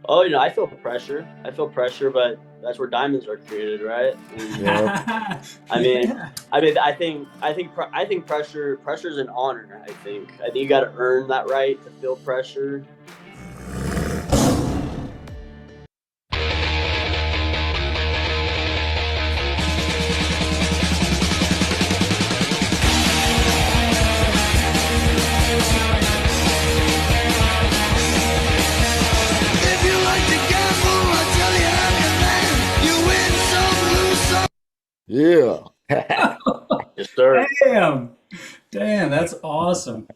Oh, I feel pressure. I feel pressure, but that's where diamonds are created, right? And Yep. I mean, Yeah. I think pressure is an honor. I think you got to earn that right to feel pressure. If you like to gamble, I tell you I'm your man. You win some, lose some. Yeah. Yes, sir. Damn, that's awesome.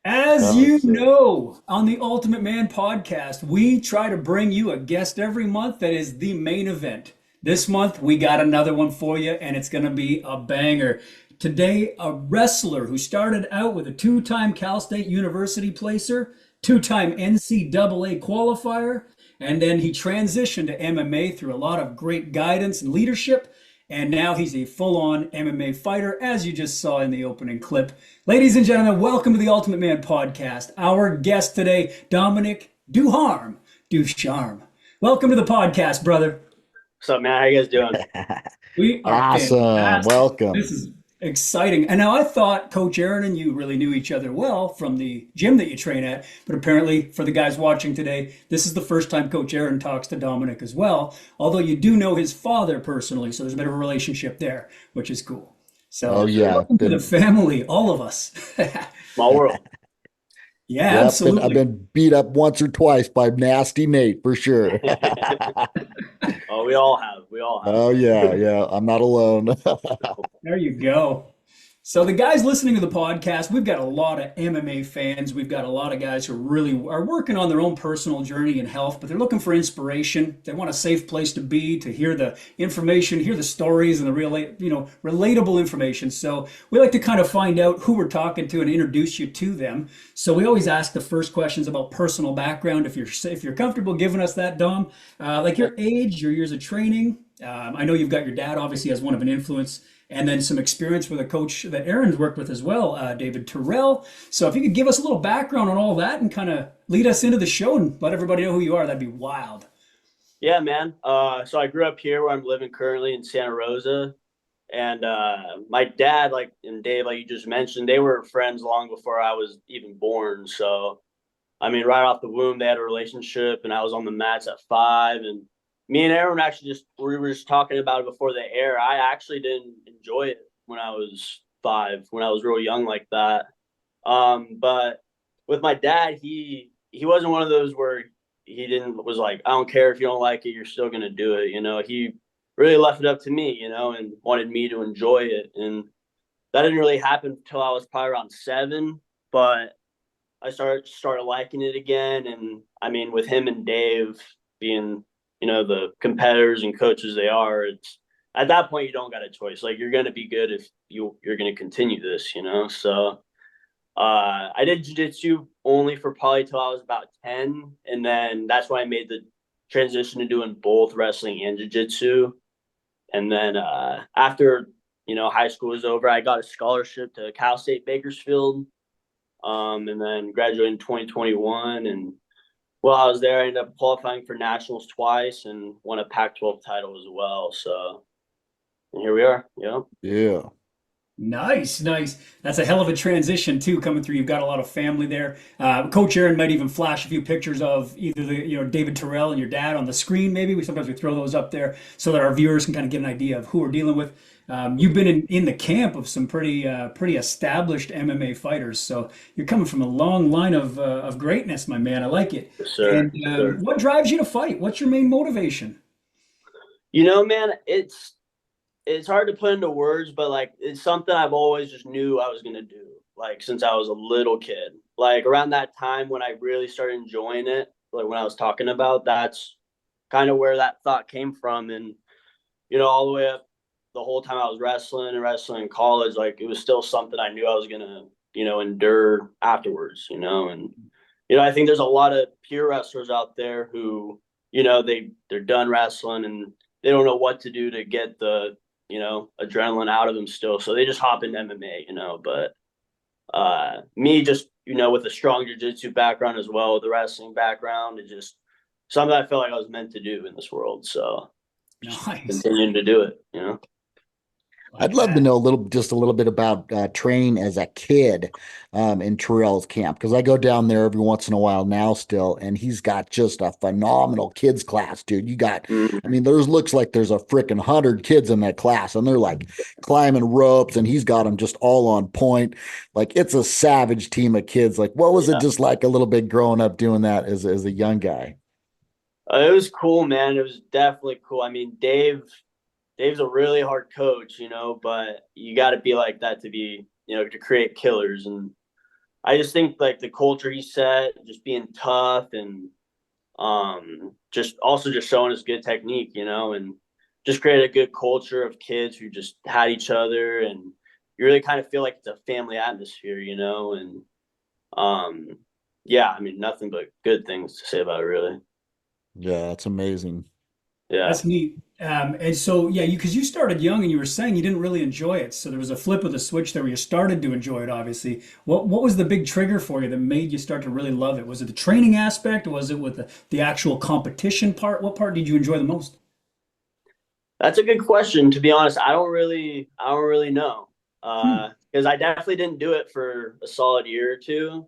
As That you was sick. know, on the Ultimate Man podcast, we try to bring you a guest every month that is the main event. This month, we got another one for you, and it's going to be a banger. Today, a wrestler who started out with a two-time Cal State University placer, two-time NCAA qualifier, and then he transitioned to MMA through a lot of great guidance and leadership. And now he's a full-on MMA fighter, as you just saw in the opening clip. Ladies and gentlemen, welcome to the Ultimate Man podcast. Our guest today, Dominic Ducharme. Welcome to the podcast, brother. What's up, man? How you guys doing? We are Awesome. fantastic. Welcome. This is exciting. And now I thought Coach Aaron and you really knew each other well from the gym that you train at, but apparently for the guys watching today, this is the first time Coach Aaron talks to Dominic as well, although you do know his father personally, so there's a bit of a relationship there, which is cool. So Oh yeah. welcome to the family, all of us. Small world. Yeah, Yep. I've absolutely. been beat up once or twice by Nasty Nate for sure. Oh, we all have. We all have. Oh yeah, yeah. I'm not alone. There you go. So the guys listening to the podcast, we've got a lot of MMA fans. We've got a lot of guys who really are working on their own personal journey in health, but they're looking for inspiration. They want a safe place to be, to hear the information, hear the stories and the real, relatable information. So we like to kind of find out who we're talking to and introduce you to them. So we always ask the first questions about personal background. If you're comfortable giving us that, Dom, like your age, your years of training. I know you've got your dad obviously as one of an influence, and then some experience with a coach that Aaron's worked with as well, David Terrell. So if you could give us a little background on all that and kind of lead us into the show and let everybody know who you are, that'd be wild. Yeah, man. So I grew up here where I'm living currently in Santa Rosa. And my dad, and Dave, like you just mentioned, they were friends long before I was even born. So, I mean, right off the womb, they had a relationship, and I was on the mats at 5. And me and Aaron we were just talking about it before the air. I actually didn't enjoy it when I was 5, when I was real young like that. But with my dad, he wasn't one of those where he didn't was like, I don't care if you don't like it, you're still gonna do it. He really left it up to me, and wanted me to enjoy it. And that didn't really happen until I was probably around 7, but I started liking it again. And I mean, with him and Dave being, the competitors and coaches they are, it's at that point you don't got a choice. Like, you're gonna be good if you're gonna continue this. So I did jiu-jitsu only for probably till I was about 10, and then that's when I made the transition to doing both wrestling and jiu-jitsu. And then after high school was over, I got a scholarship to Cal State Bakersfield, and then graduated in 2021. And while I was there, I ended up qualifying for nationals twice and won a Pac-12 title as well. So, and here we are. Yeah. Nice, nice. That's a hell of a transition too, coming through. You've got a lot of family there. Coach Aaron might even flash a few pictures of either David Terrell and your dad on the screen. Maybe sometimes we throw those up there so that our viewers can kind of get an idea of who we're dealing with. You've been in the camp of some pretty established MMA fighters, so you're coming from a long line of greatness, my man. I like it. Yes, sir. And Yes, sir. what drives you to fight? What's your main motivation? Man, it's hard to put into words, but it's something I've always just knew I was gonna do, since I was a little kid. Like around that time when I really started enjoying it, like when I was talking about, that's kind of where that thought came from. And all the way up the whole time I was wrestling in college, it was still something I knew I was gonna endure afterwards. And I think there's a lot of pure wrestlers out there who they're done wrestling and they don't know what to do to get the adrenaline out of them still. So they just hop into MMA, but me just, with a strong jiu-jitsu background as well, the wrestling background, it just something I felt like I was meant to do in this world. So just Nice. continuing to do it, you know? I'd Like love to that. know just a little bit about training as a kid in Terrell's camp because I go down there every once in a while now still, and he's got just a phenomenal kids class, dude. I Mm, mean, there's looks like there's a freaking 100 kids in that class, and they're like climbing ropes, and he's got them just all on point. Like it's a savage team of kids. Like, what was it yeah. just like a little bit growing up doing that as a young guy? It was cool, man. It was definitely cool. I mean, Dave's a really hard coach, you know, but you got to be like that to be, you know, to create killers. And I just think like the culture he set, just being tough and just also just showing us good technique, you know, and just create a good culture of kids who just had each other, and you really kind of feel like it's a family atmosphere, you know, and um, yeah, I mean, nothing but good things to say about it, really. Yeah, that's amazing. Yeah. That's neat. And so, yeah, because you started young and you were saying you didn't really enjoy it. So there was a flip of the switch there where you started to enjoy it, obviously. What was the big trigger for you that made you start to really love it? Was it the training aspect? Was it with the actual competition part? What part did you enjoy the most? That's a good question. To be honest, I don't really know. Hmm. Because I definitely didn't do it for a solid year or two.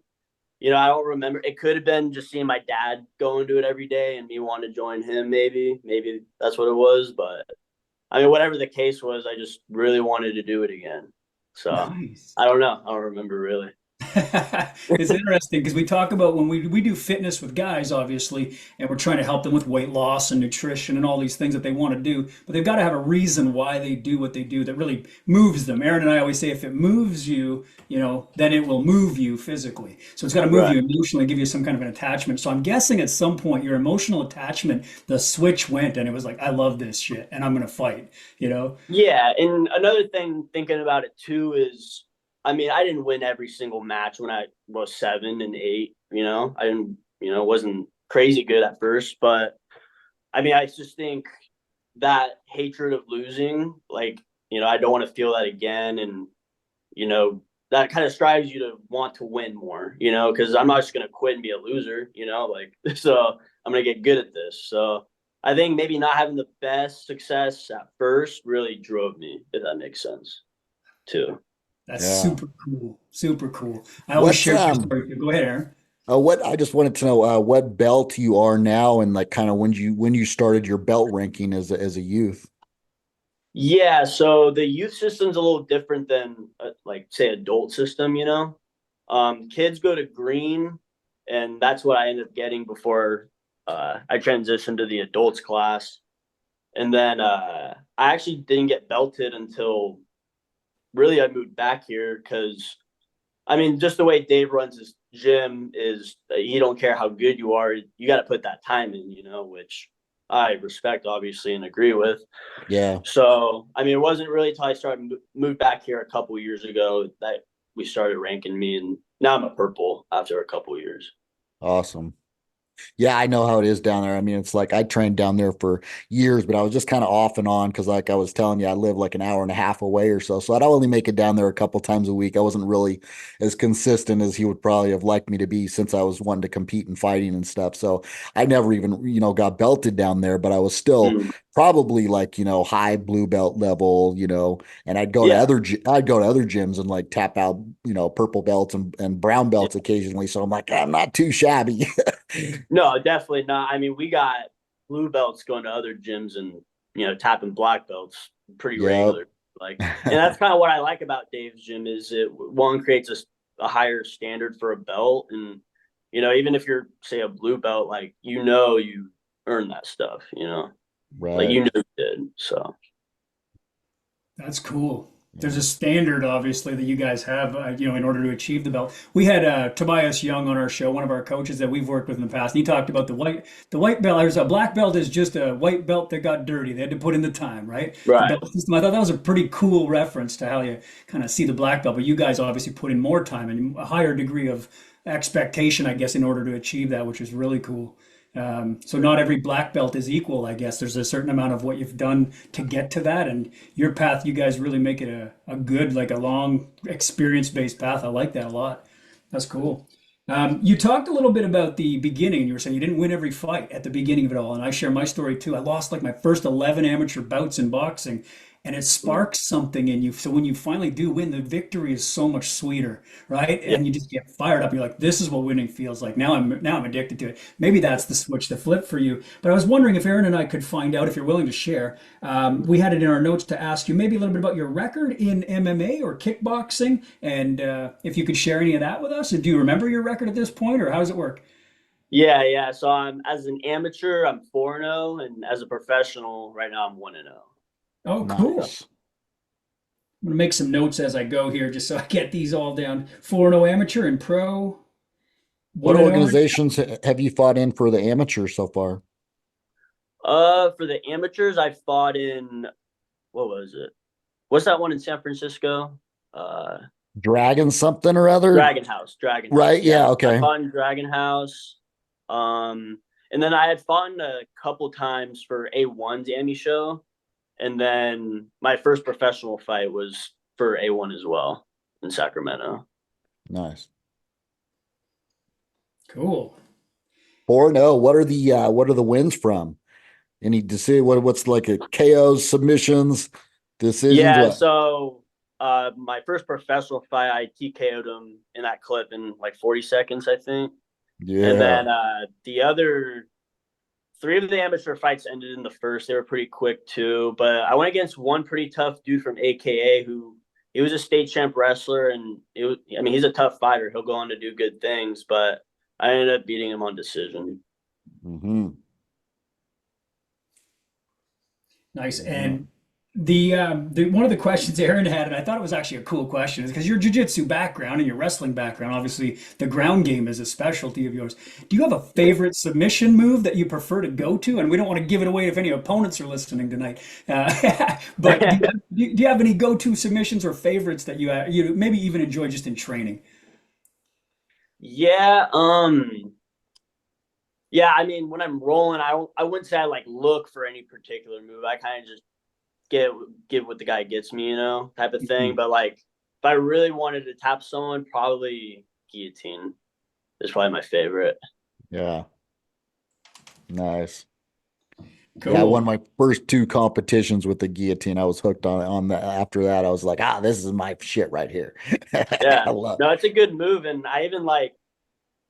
You know, I don't remember. It could have been just seeing my dad go and do it every day and me wanting to join him. Maybe that's what it was. But I mean, whatever the case was, I just really wanted to do it again. So Nice. I don't know. I don't remember really. It's interesting because we talk about when we do fitness with guys, obviously, and we're trying to help them with weight loss and nutrition and all these things that they want to do, but they've got to have a reason why they do what they do that really moves them. Aaron and I always say if it moves you, then it will move you physically. So it's got to move Right. you emotionally, give you some kind of an attachment. So I'm guessing at some point your emotional attachment, the switch went and it was like, I love this shit and I'm going to fight, you know? Yeah, and another thing thinking about it too is, I mean, I didn't win every single match when I was 7 and 8. You know, I didn't, wasn't crazy good at first, but I mean, I just think that hatred of losing, like, I don't want to feel that again, and you know, that kind of strives you to want to win more, because I'm not just gonna quit and be a loser, like so I'm gonna get good at this. So I think maybe not having the best success at first really drove me, if that makes sense, too. That's Yeah. super cool. Super cool. I always What's share my story. Go ahead, Aaron. what I just wanted to know what belt you are now and like kind of when you started your belt ranking as a youth. Yeah, so the youth system's a little different than like say adult system, Kids go to green, and that's what I ended up getting before I transitioned to the adults class. And then I actually didn't get belted until really I moved back here because I mean just the way Dave runs his gym is he don't care how good you are, you got to put that time in, which I respect obviously and agree with. Yeah. So I mean it wasn't really until I started moved back here a couple years ago that we started ranking me, and now I'm a purple after a couple years. Awesome. Yeah, I know how it is down there. I mean, it's like I trained down there for years, but I was just kind of off and on because, like I was telling you, I live like an hour and a half away or so. So I'd only make it down there a couple times a week. I wasn't really as consistent as he would probably have liked me to be since I was wanting to compete and fighting and stuff. So I never even, got belted down there, but I was still Mm. probably like, high blue belt level, and Yeah. I'd go to other gyms and like tap out, purple belts and brown belts occasionally. So I'm like, I'm not too shabby. No, definitely not. I mean, we got blue belts going to other gyms and tapping black belts pretty Yep. regular. Like, and that's kind of what I like about Dave's gym is it one creates a higher standard for a belt, and even if you're say a blue belt, like you earn that stuff. Like Right. you did. So That's cool. There's a Yeah. standard, obviously, that you guys have, in order to achieve the belt. We had Tobias Young on our show, one of our coaches that we've worked with in the past. And he talked about the white belt. There's a black belt is just a white belt that got dirty. They had to put in the time, right? The right. belt system. I thought that was a pretty cool reference to how you kind of see the black belt. But you guys obviously put in more time and a higher degree of expectation, I guess, in order to achieve that, which is really cool. So not every black belt is equal, I guess. There's a certain amount of what you've done to get to that, and your path, you guys really make it a good, like a long experience-based path. I like that a lot. That's cool. You talked a little bit about the beginning. You were saying you didn't win every fight at the beginning of it all, and I share my story too. I lost like my first 11 amateur bouts in boxing, and it sparks something in you. So when you finally do win, the victory is so much sweeter, right? Yeah. And you just get fired up. You're like, this is what winning feels like. Now I'm addicted to it. Maybe that's the switch to flip for you. But I was wondering if Aaron and I could find out if you're willing to share. We had it in our notes to ask you maybe a little bit about your record in MMA or kickboxing, and if you could share any of that with us. Do you remember your record at this point, or how does it work? Yeah, yeah. So I'm as an amateur, I'm 4-0, and as a professional, right now I'm 1-0. Oh, cool. Nice. I'm gonna make some notes as I go here, just so I get these all down. 4-0 amateur and pro. What 1-0. organizations have you fought in for the amateur so far? For the amateurs, I fought in what was it? What's that one in San Francisco? Uh, Dragon something or other? Dragon House. Dragon House. Right, yeah, I okay. fought in Dragon House. And then I had fought a couple times for A1's Amy show. And then my first professional fight was for A1 as well in Sacramento. Nice. Cool. 4-0. What are the wins from? Any decision? What's like a KOs, submissions, decisions? Yeah, What? so my first professional fight, I TKO'd him in that clip in like 40 seconds, I think. And Yeah. then the other three of the amateur fights ended in the first. They were pretty quick too. But I went against one pretty tough dude from AKA who he was a state champ wrestler, and I mean, he's a tough fighter. He'll go on to do good things, but I ended up beating him on decision. Mm-hmm. Nice. Yeah. And the one of the questions Aaron had, and I thought it was actually a cool question, is because your jiu-jitsu background and your wrestling background, obviously the ground game is a specialty of yours. Do you have a favorite submission move that you prefer to go to? And we don't want to give it away if any opponents are listening tonight. But do you have any go-to submissions or favorites that you maybe even enjoy just in training? Yeah, yeah. I mean, when I'm rolling, I wouldn't say I like look for any particular move. I kind of just get what the guy gets me, type of thing. Mhm. But like, if I really wanted to tap someone, probably guillotine is probably my favorite. Yeah. Nice. Yeah, I won Cool. my first two competitions with the guillotine. I was hooked on that. After that, I was like, this is my shit right here. Yeah, I love. no, it's a good move, and I even like.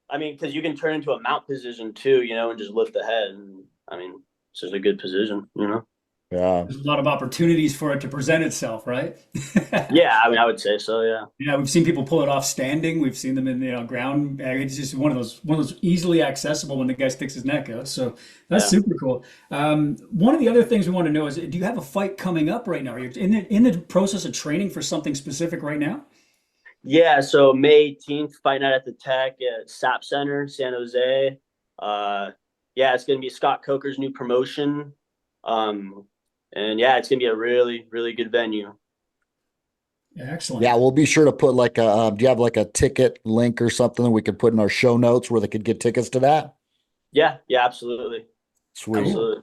I mean, because you can turn into a mount position too, and just lift the head. And I mean, it's just a good position. Yeah. There's a lot of opportunities for it to present itself, right? Yeah, I mean, I would say so. Yeah. Yeah, we've seen people pull it off standing. We've seen them in ground. It's just one of those easily accessible when the guy sticks his neck out. So that's Yeah. super cool. One of the other things we want to know is, do you have a fight coming up right now? Are you in the process of training for something specific right now? Yeah, so May 18th, fight night at the Tech at SAP Center, San Jose. Uh, yeah, it's gonna be Scott Coker's new promotion. And yeah, it's gonna be a really, really good venue. Excellent. Yeah, we'll be sure to put like a. Do you have like a ticket link or something that we could put in our show notes where they could get tickets to that? Yeah, yeah, absolutely, Sweet. Cool. absolutely.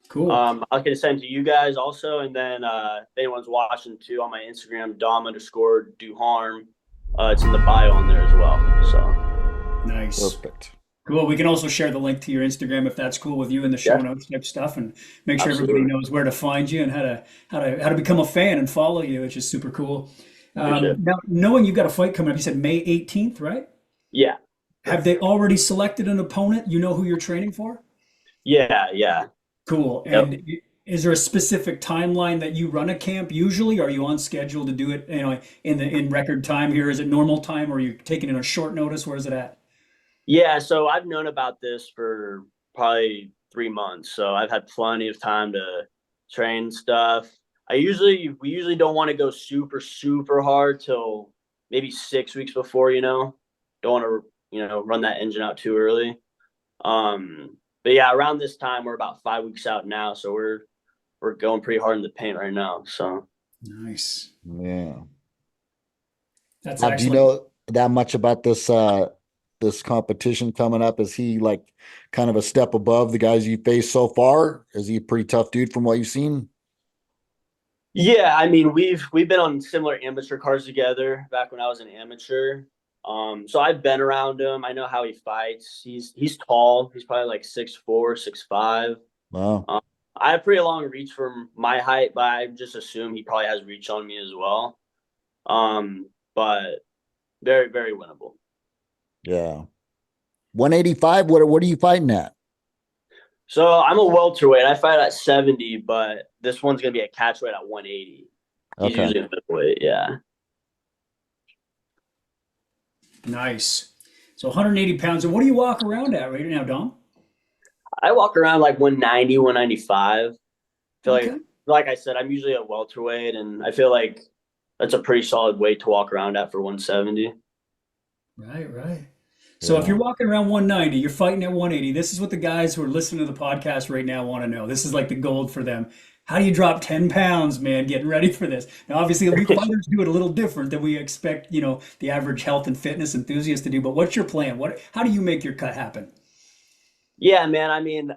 Cool. I was gonna send to you guys also, and then if anyone's watching too on my Instagram, Dom_Duharme. It's in the bio on there as well. So Nice. Perfect. Cool. We can also share the link to your Instagram if that's cool with you in the show yeah, notes type stuff, and make sure everybody absolutely. knows where to find you and how to become a fan and follow you, which is super cool. Appreciate it. Now, knowing you've got a fight coming up, you said May 18th, right? Yeah, Have they already selected an opponent? You know who you're training for? yeah, yeah. Cool. Yep. And is there a specific timeline that you run a camp usually? Are you on schedule to do it, in record time here? Is it normal time, or are you taking it on short notice? Where is it at? Yeah, so I've known about this for probably 3 months. So I've had plenty of time to train stuff. We usually don't want to go super, super hard till maybe 6 weeks before. Don't want to, run that engine out too early. But yeah, around this time we're about 5 weeks out now. So we're going pretty hard in the paint right now. So Nice. Yeah. That's Now, do you excellent. know that much about this competition coming up? Is he like kind of a step above the guys you faced so far? Is he a pretty tough dude from what you've seen? yeah, I mean we've been on similar amateur cards together back when I was an amateur. So I've been around him. I know how he fights. He's tall. He's probably like 6'4", 6'5". Wow. I have pretty long reach for my height, but I just assume he probably has reach on me as well. But very, very winnable. Yeah. 185. What are you fighting at? So I'm a welterweight. I fight at 70, but this one's gonna be a catchweight at 180. He's Okay. usually a middleweight. Yeah. Nice. So 180 pounds. And what do you walk around at right now, Dom? I walk around like 190, 195. I feel Okay. like I said, I'm usually a welterweight, and I feel like that's a pretty solid weight to walk around at for 170. Right, right. So if Yeah. you're walking around 190, you're fighting at 180. This is what the guys who are listening to the podcast right now want to know. This is like the gold for them. How do you drop 10 pounds, man, getting ready for this? Now, obviously, we fighters do it a little different than we expect, the average health and fitness enthusiast to do. But what's your plan? How do you make your cut happen? Yeah, man. I mean,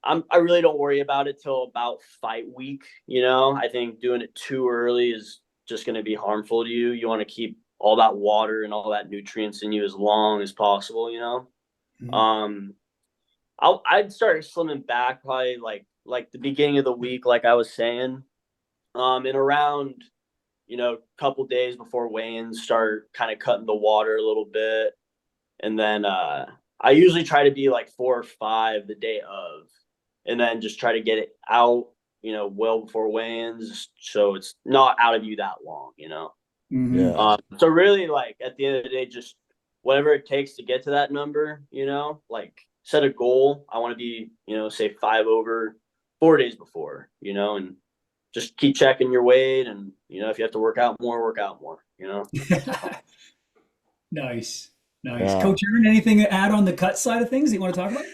I really don't worry about it till about fight week. I think doing it too early is just going to be harmful to you. You want to keep all that water and all that nutrients in you as long as possible. Mhm. Um, I'd start slimming back probably like the beginning of the week, like I was saying. And around couple days before weigh-ins, start kind of cutting the water a little bit, and then I usually try to be like 4 or 5 the day of, and then just try to get it out, well before weigh-ins, so it's not out of you that long. Mhm. Yeah. So really, like at the end of the day, just whatever it takes to get to that number, like set a goal. I want to be, say 5 over 4 days before, and just keep checking your weight, and if you have to work out more, work out more. Nice. Nice. Yeah. Coach Aaron, anything to add on the cut side of things that you want to talk about?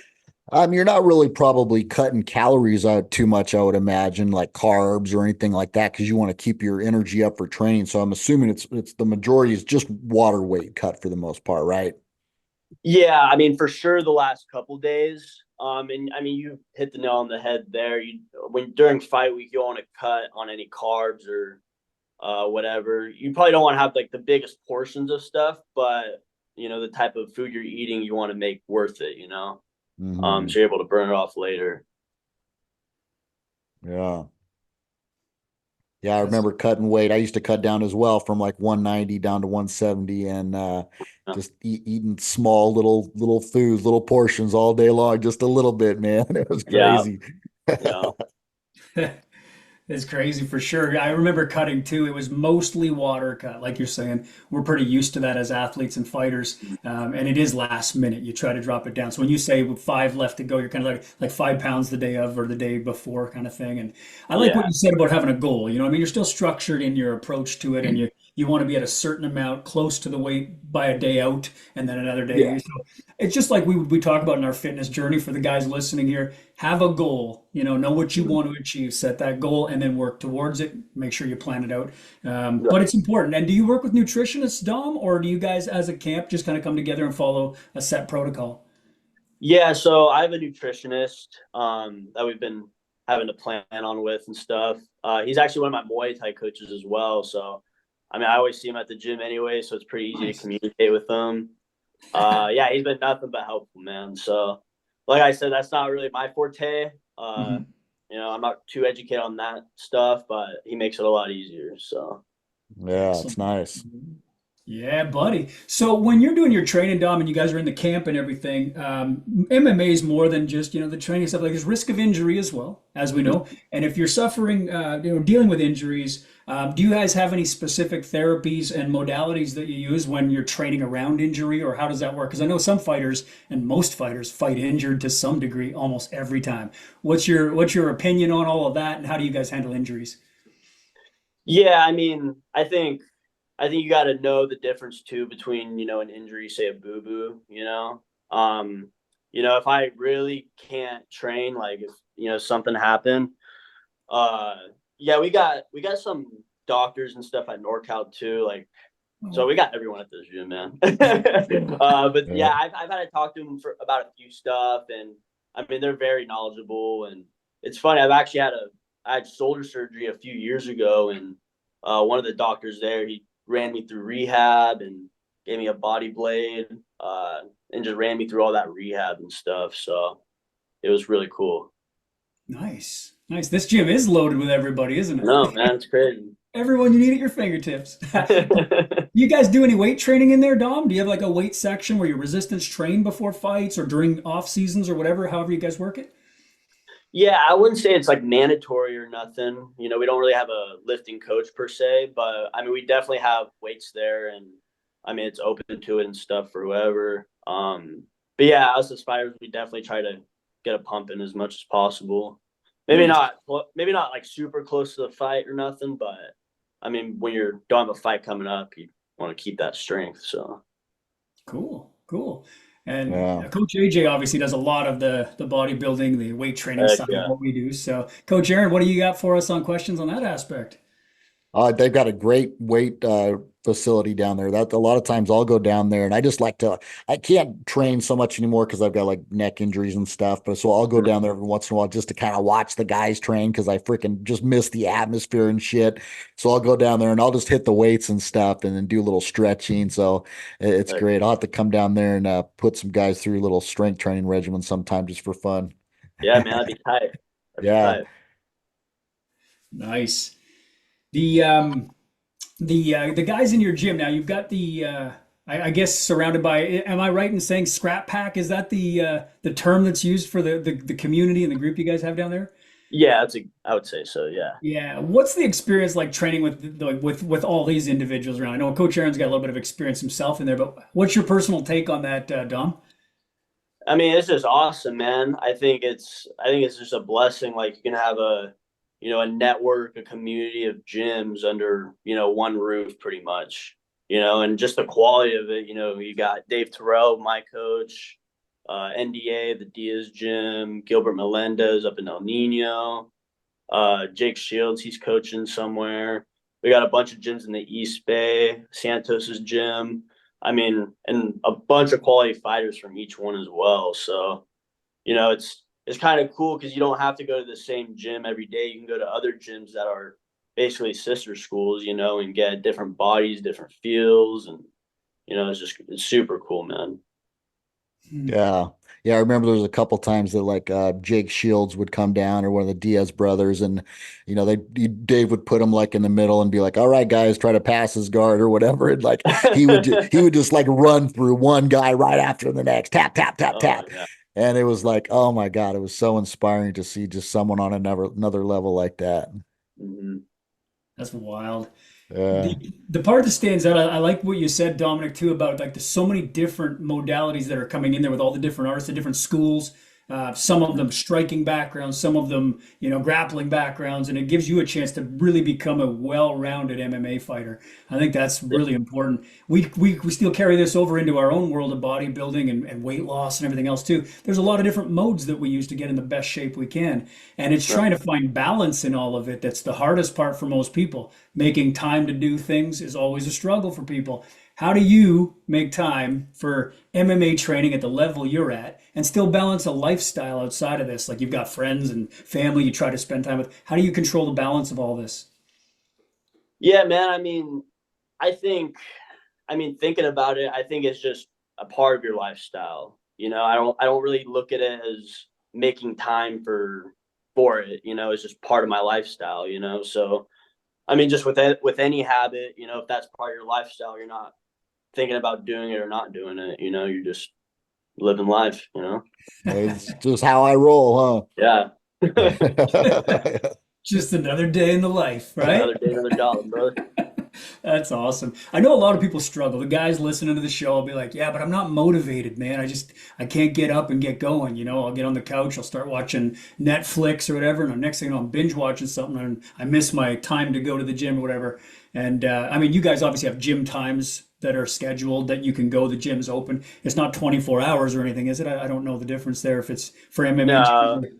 You're not really probably cutting calories out too much, I would imagine, like carbs or anything like that, because you want to keep your energy up for training. So I'm assuming it's the majority is just water weight cut for the most part, right? Yeah, I mean, for sure the last couple days. And I mean, you hit the nail on the head there. When during fight week, you don't want to cut on any carbs or whatever. You probably don't want to have like the biggest portions of stuff, but the type of food you're eating, you want to make worth it. Hmm. So you're able to burn it off later. Yeah. Yeah, I That's remember cutting weight. I used to cut down as well from like 190 down to 170 and Yeah. just eating small little foods, little portions all day long, just a little bit, man. It was Yeah. crazy. Yeah. It's crazy for sure. I remember cutting too. It was mostly water cut, like you're saying. We're pretty used to that as athletes and fighters, and it is last minute. You try to drop it down. So when you say with 5 left to go, you're kind of like 5 pounds the day of or the day before kind of thing. And I like what Yeah. you said about having a goal. I mean, you're still structured in your approach to it, and you want to be at a certain amount close to the weight by a day out, and then another Yeah. day. So it's just like we talk about in our fitness journey for the guys listening here. Have a goal, know what you want to achieve, set that goal, and then work towards it. Make sure you plan it out. But it's important. And do you work with nutritionists, Dom, or do you guys as a camp just kind of come together and follow a set protocol? Yeah, so I have a nutritionist that we've been having to plan on with and stuff. He's actually one of my Muay Thai coaches as well. So, I mean, I always see him at the gym anyway, so it's pretty easy to Nice. communicate with him. Yeah, he's been nothing but helpful, man. So, like I said, that's not really my forte. Mhm. I'm not too educated on that stuff, but he makes it a lot easier. So, Yeah, it's Excellent. nice. Yeah, buddy. So when you're doing your training, Dom, and you guys are in the camp and everything, MMA is more than just the training stuff. Like there's risk of injury as well, as we know. And if you're suffering, dealing with injuries, do you guys have any specific therapies and modalities that you use when you're training around injury, or how does that work? Because I know some fighters and most fighters fight injured to some degree almost every time. What's your opinion on all of that, and how do you guys handle injuries? yeah, I mean, I think you got to know the difference too between an injury, say a boo boo. If I really can't train, like if something happened, uh, yeah, we got some doctors and stuff at NorCal too. Like, so we got everyone at this gym, man. But Yeah. yeah, I've had to talk to them about a few stuff, and I mean they're very knowledgeable. And it's funny, I had shoulder surgery a few years ago, and one of the doctors there, he ran me through rehab, and gave me a body blade, and just ran me through all that rehab and stuff. So it was really cool. Nice. Nice. This gym is loaded with everybody, isn't No, it? man, it's crazy. Everyone you need at your fingertips. You guys do any weight training in there, Dom? Do you have like a weight section where you resistance train before fights or during off seasons or whatever, however you guys work it? Yeah, I wouldn't say it's like mandatory or nothing. You know, we don't really have a lifting coach per se, but I mean, we definitely have weights there, and I mean, it's open to it and stuff for whoever. But yeah, us as fighters, we definitely try to get a pump in as much as possible. Nice. Maybe not like super close to the fight or nothing, but I mean, when you're don't have a fight coming up, you want to keep that strength. So Cool, cool. And Yeah. Coach AJ obviously does a lot of the bodybuilding, the weight training heck side of yeah. what we do. So, Coach Aaron, what do you got for us on questions on that aspect? They've got a great weight facility down there. That a lot of times I'll go down there, and I just like to. I can't train so much anymore because I've got like neck injuries and stuff. But so I'll go down there every once in a while just to kind of watch the guys train because I freaking just miss the atmosphere and shit. So I'll go down there and I'll just hit the weights and stuff, and then do a little stretching. So it's Heck great. I'll have to come down there and put some guys through a little strength training regimen sometime just for fun. yeah, man, that'd be tight. That'd be Yeah. tight. Nice. The guys in your gym now, you've got I guess surrounded by. Am I right in saying scrap pack? Is that the term that's used for the community and the group you guys have down there? Yeah, I would say so. Yeah. Yeah. What's the experience like training with all these individuals around? I know Coach Aaron's got a little bit of experience himself in there, but what's your personal take on that, Dom? I mean, it's just awesome, man. I think it's just a blessing. Like you can have a network, a community of gyms under, one roof pretty much, and just the quality of it. You got Dave Terrell, my coach, NDA, the Diaz gym, Gilbert Melendez up in El Nino, Jake Shields, he's coaching somewhere. We got a bunch of gyms in the East Bay, Santos's gym. I mean, and a bunch of quality fighters from each one as well. So, it's kind of cool because you don't have to go to the same gym every day. You can go to other gyms that are basically sister schools, and get different bodies, different feels, and it's super cool, man. Yeah. Yeah, I remember there was a couple times that like Jake Shields would come down or one of the Diaz brothers and Dave would put him like in the middle and be like, "All right, guys, try to pass his guard or whatever." And like he would just like run through one guy right after the next, tap tap tap Oh tap. yeah. And it was like, "Oh my God, it was so inspiring to see just someone on another level like that." Mm-hmm. That's wild. Yeah. The part that stands out, I like what you said, Dominic, too, about like there's so many different modalities that are coming in there with all the different artists, the different schools. Some of them striking backgrounds, some of them, grappling backgrounds, and it gives you a chance to really become a well-rounded MMA fighter. I think that's really important. We still carry this over into our own world of bodybuilding and weight loss and everything else too. There's a lot of different modes that we use to get in the best shape we can, and it's trying to find balance in all of it. That's the hardest part for most people. Making time to do things is always a struggle for people. How do you make time for MMA training at the level you're at and still balance a lifestyle outside of this? Like you've got friends and family you try to spend time with. How do you control the balance of all this? Yeah, man. Thinking about it, I think it's just a part of your lifestyle. I don't really look at it as making time for it. It's just part of my lifestyle. So I mean, just with any habit, if that's part of your lifestyle, you're not thinking about doing it or not doing it. You're just living life. It's just how I roll, Yeah. huh? Just another day in the life, right? Another day, another dollar, brother. That's awesome. I know a lot of people struggle. The guys listening to the show will be like, "Yeah, but I'm not motivated, man. I can't get up and get going. I'll get on the couch, I'll start watching Netflix or whatever, and the next thing you know, I'm binge watching something, and I miss my time to go to the gym or whatever." And I mean, you guys obviously have gym times that are scheduled that you can go. The gym's open. It's not 24 hours or anything, is it? I don't know the difference there if it's for MMA No, gyms.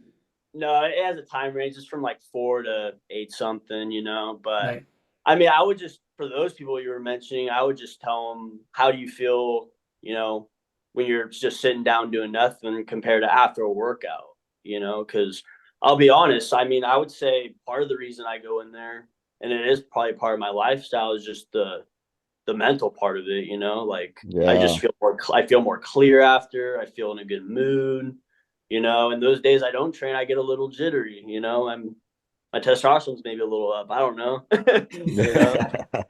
no, it has a time range. It's from like 4 to 8 something, But Right. I mean, I would just for those people you were mentioning, I would just tell them, how do you feel, when you're just sitting down doing nothing compared to after a workout, Because I'll be honest. I mean, I would say part of the reason I go in there, and it is probably part of my lifestyle, is just the mental part of it, like I Yeah. just I feel more clear after. I feel in a good mood, and those days I don't train, I get a little jittery, my testosterone's maybe a little up. I don't know.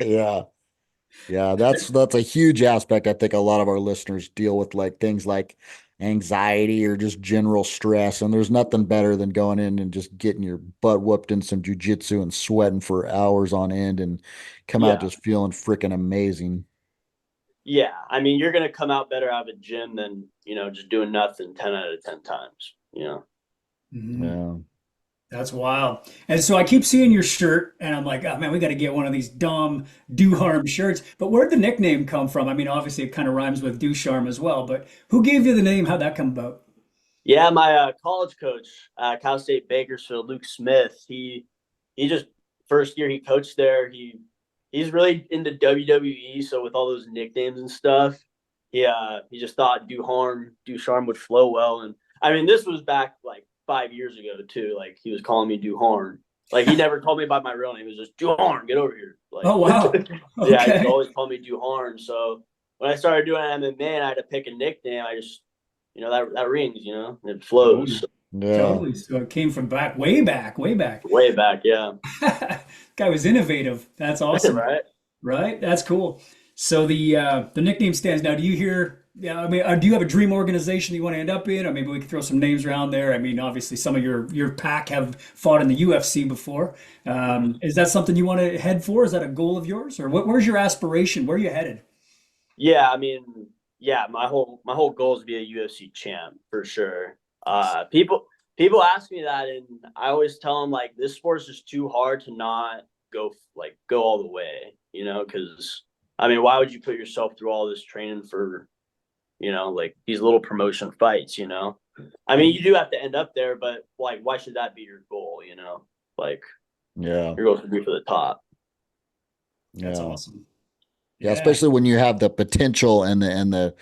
Yeah. Yeah, that's a huge aspect. I think a lot of our listeners deal with like things like anxiety or just general stress. And there's nothing better than going in and just getting your butt whooped in some jujitsu and sweating for hours on end and come out Yeah. just feeling freaking amazing. Yeah. I mean, you're going to come out better out of a gym than, just doing nothing 10 out of 10 times, Mhm. Yeah. That's wild. And so I keep seeing your shirt, and I'm like, oh man, we got to get one of these Dom Ducharme shirts. But where'd the nickname come from? I mean, obviously it kind of rhymes with Ducharme as well, but who gave you the name? How'd that come about? Yeah, my college coach, Cal State Bakersfield, Luke Smith. He just first year he coached there. He's really into WWE, so with all those nicknames and stuff, he just thought Ducharme would flow well. And I mean, this was back like 5 years ago too. Like he was calling me Duharm. Like he never told me by my real name. It was just Duharm, get over here. Like Oh wow. yeah, he Okay. would always call me Duharm. So when I started doing MMA and I had to pick a nickname, I just that rings, it flows. Totally. So Yeah. Totally. So it came from back, way back, way back. way back, yeah. Guy was innovative. That's awesome. Right? Right? That's cool. So the nickname stands. Now, do you hear? Yeah, I mean, do you have a dream organization that you want to end up in, or maybe we could throw some names around there? I mean, obviously, some of your pack have fought in the UFC before. Is that something you want to head for? Is that a goal of yours, or where's your aspiration? Where are you headed? Yeah, I mean, yeah, my whole goal is to be a UFC champ for sure. People ask me that, and I always tell them like this sport is just too hard to not go all the way, because I mean, why would you put yourself through all this training for like these little promotion fights, I mean, you do have to end up there, but like, why should that be your goal, like Yeah. your goal should be for the top. That's Yeah. awesome. Yeah, Yeah. especially when you have the potential and the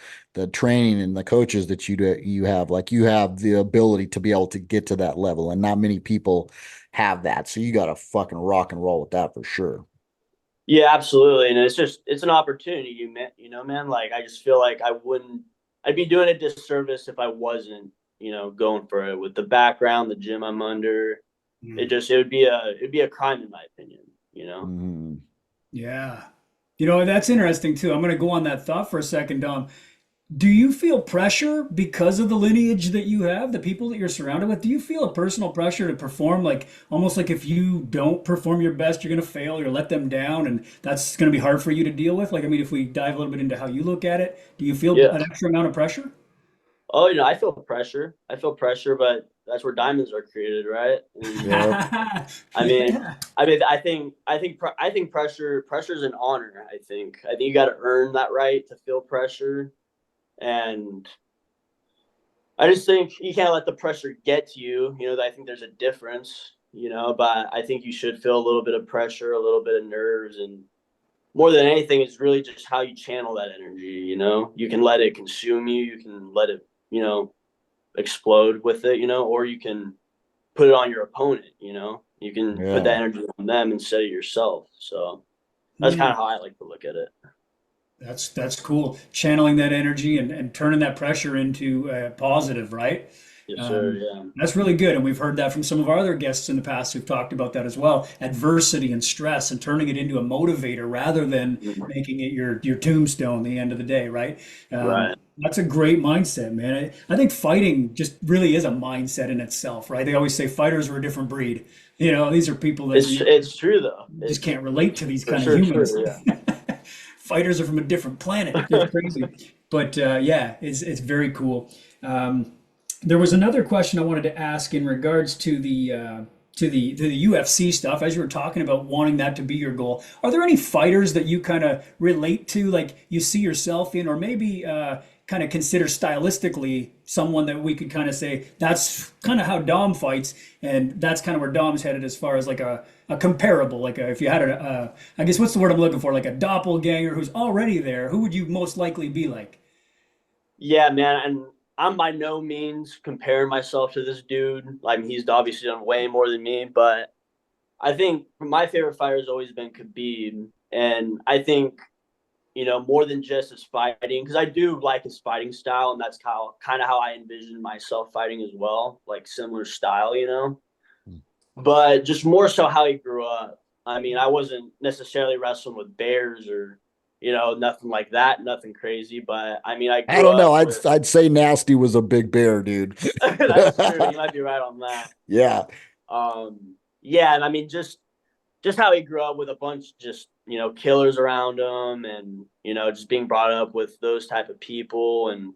training and the coaches that you have, like you have the ability to be able to get to that level, and not many people have that. So you got to fucking rock and roll with that for sure. Yeah, absolutely. And it's an opportunity man. Like I just feel like I'd be doing a disservice if I wasn't, going for it with the background, the gym I'm under. Mm. It'd be a crime in my opinion. Hmm. Yeah. You know, that's interesting too. I'm going to go on that thought for a second, Dom. Do you feel pressure because of the lineage that you have, the people that you're surrounded with? Do you feel a personal pressure to perform, like almost like if you don't perform your best, you're going to fail or let them down, and that's going to be hard for you to deal with? Like, I mean, if we dive a little bit into how you look at it, do you feel Yeah. an extra amount of pressure? Oh, I feel pressure. But that's where diamonds are created, right? And Yep. I mean, Yeah. I think pressure's an honor. I think you got to earn that right to feel pressure. And I just think you can't let the pressure get to you. I think there's a difference, but I think you should feel a little bit of pressure, a little bit of nerves. And more than anything, it's really just how you channel that energy. You can let it consume you. You can let it, explode with it, or you can put it on your opponent, you can put that Yeah. energy on them instead of yourself. So that's kind Hmm. of how I like to look at it. That's cool. Channeling that energy and turning that pressure into positive, right? Yes, sir. Yeah. That's really good. And we've heard that from some of our other guests in the past who've talked about that as well. Adversity and stress and turning it into a motivator rather than Mhm. making it your tombstone the end of the day, right? Right. That's a great mindset, man. I think fighting just really is a mindset in itself, right? They always say fighters are a different breed. You know, these are people that It's true though. just It's can't relate to these for kind of sure humans. true. Yeah. Fighters are from a different planet. It's crazy. But yeah, it's very cool. Um, there was another question I wanted to ask in regards to the UFC stuff. As you were talking about wanting that to be your goal, are there any fighters that you kind of relate to, like you see yourself in, or maybe kind of consider stylistically someone that we could kind of say that's kind of how Dom fights, and that's kind of where Dom's headed as far as like a comparable, like if you had I guess what's the word I'm looking for, like a doppelganger who's already there, who would you most likely be like? Yeah, man. And I'm by no means comparing myself to this dude. Like he's obviously done way more than me, but I think my favorite fighter has always been Khabib, and I think more than just his fighting, because I do like his fighting style, and that's kind of how I envision myself fighting as well, like similar style. But just more so how he grew up. I mean, I wasn't necessarily wrestling with bears or, nothing like that, nothing crazy. But I mean, I I grew don't know. up I'd with. I'd say Nasty was a big bear, dude. That's true. You might be right on that. Yeah. Yeah, and I mean, just how he grew up with a bunch just killers around him, and just being brought up with those type of people, and